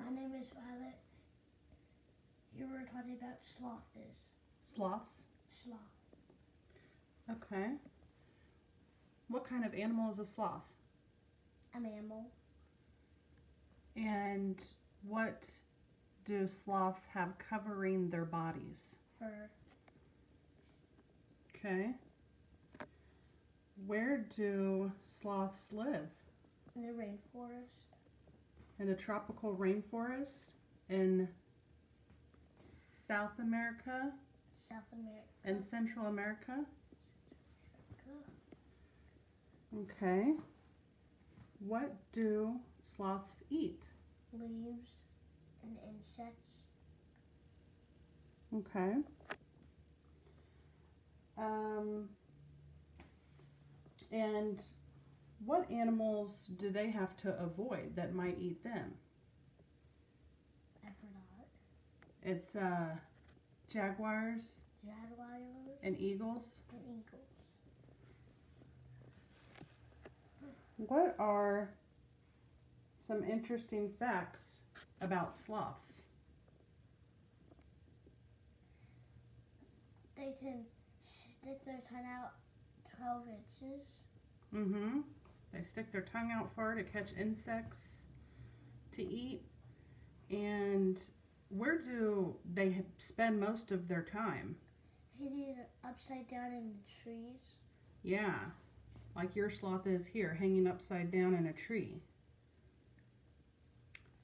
My name is Violet. You were talking about sloths. Sloths? Sloth. Okay. What kind of animal is a sloth? A mammal. And what do sloths have covering their bodies? Fur. Okay. Where do sloths live? In the rainforest. In the tropical rainforest in South America South America. and Central America? Okay. What do sloths eat? Leaves and insects. Okay. And what animals do they have to avoid that might eat them? I forgot. It's jaguars Jaguars and eagles. and eagles. What are some interesting facts about sloths? They can stick their tongue out 12 inches. Mm-hmm. They stick their tongue out far to catch insects to eat. And where do they spend most of their time? Hanging upside down in the trees. Yeah, like your sloth is here, hanging upside down in a tree.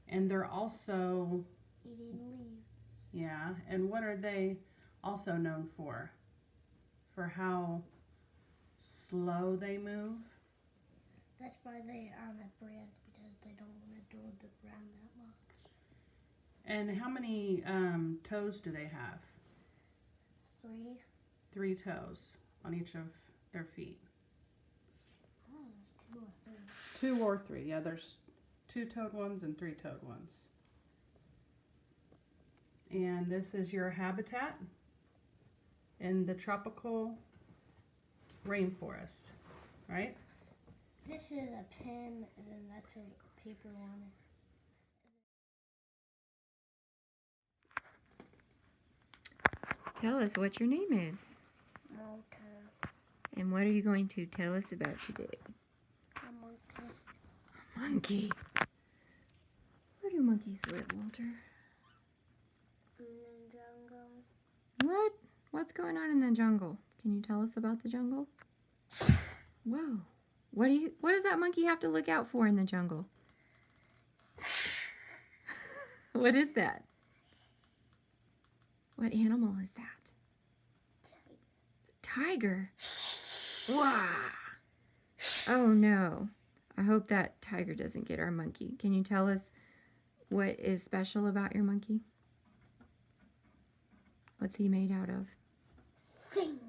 And they're also, Eating leaves. yeah, and what are they also known for? For how slow they move? That's why they are on the branch, because they don't want to do the ground that much. And how many toes do they have? 3. 3 toes on each of their feet. Oh, there's 2 or 3. 2 or 3, yeah, there's 2-toed ones and 3-toed ones. And this is your habitat in the tropical rainforest, right? This is a pen, and then that's a paper one. Tell us what your name is. Malta. And what are you going to tell us about today? A monkey. Monkey. Where do monkeys live, Walter? In the jungle. What? What's going on in the jungle? Can you tell us about the jungle? Whoa. What does that monkey have to look out for in the jungle? What is that? What animal is that? Tiger. Wow. Oh no. I hope that tiger doesn't get our monkey. Can you tell us what is special about your monkey? What's he made out of? Thing.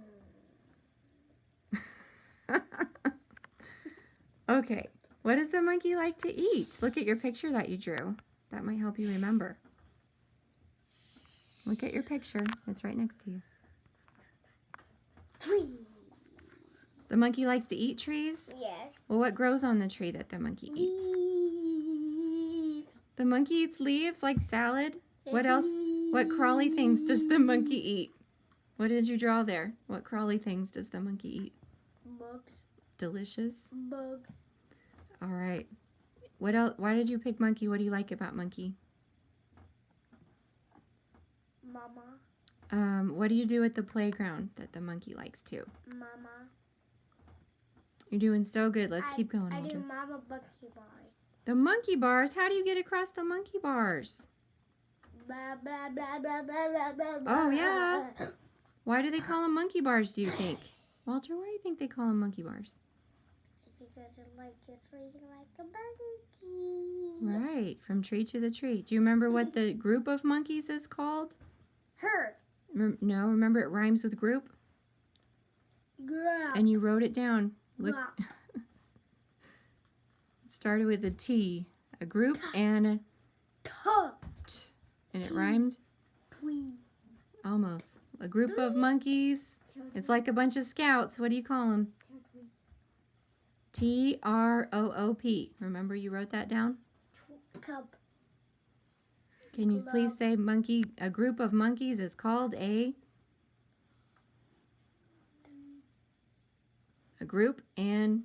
Okay. What does the monkey like to eat? Look at your picture that you drew. That might help you remember. Look at your picture. It's right next to you. Tree. The monkey likes to eat trees? Yes. Well, what grows on the tree that the monkey eats? Leaf. The monkey eats leaves like salad? What else? What crawly things does the monkey eat? What did you draw there? What crawly things does the monkey eat? Bugs. Delicious. Bugs. All right. What else? Why did you pick monkey? What do you like about monkey? Mama. What do you do at the playground that the monkey likes to? Mama. You're doing so good. Let's keep going, I Walter. do mama monkey bars. The monkey bars? How do you get across the monkey bars? Blah, blah, blah, blah, blah, blah, blah, blah. Oh, yeah. Why do they call them monkey bars, do you think? Walter, why do you think they call them monkey bars? Because it like a tree like a monkey. Right, from tree to the tree. Do you remember what the group of monkeys is called? Herd. No, remember it rhymes with group? Grab. And you wrote it down. Look. Grab. It started with a T, a group, and a Tuck. T. And it rhymed? Twee. Almost. A group of monkeys. It's like a bunch of scouts. What do you call them? Troop. Remember you wrote that down? Cub. Can you please say monkey? A group of monkeys is called a group and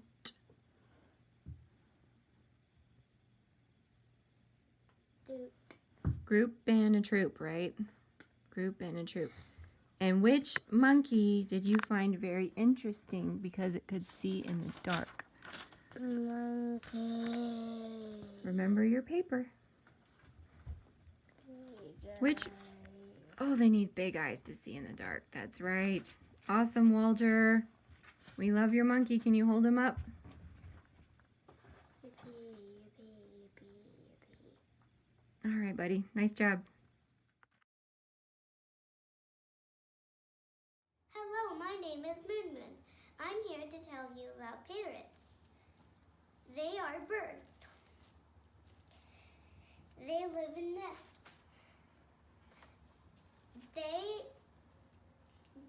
group and a troop, right? Group and a troop. And which monkey did you find very interesting because it could see in the dark? Monkey. Remember your paper. Which? Oh, they need big eyes to see in the dark. That's right. Awesome, Walter. We love your monkey. Can you hold him up? All right, buddy. Nice job. Hello, my name is Moon Moon. I'm here to tell you about parrots. They are birds. They live in nests.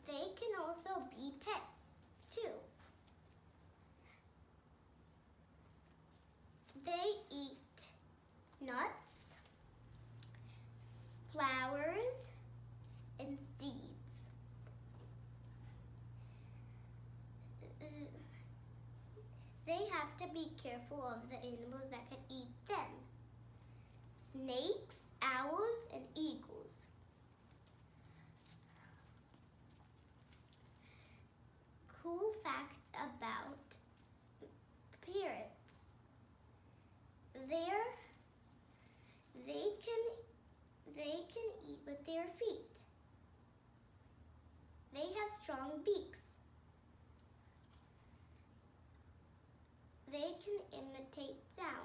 They can also be pets too. They eat nuts, flowers, and seeds. They have to be careful of the animals that could eat them. Snakes, owls, and eagles. Cool facts about parrots. They can eat with their feet. They have strong beaks. They can imitate sound.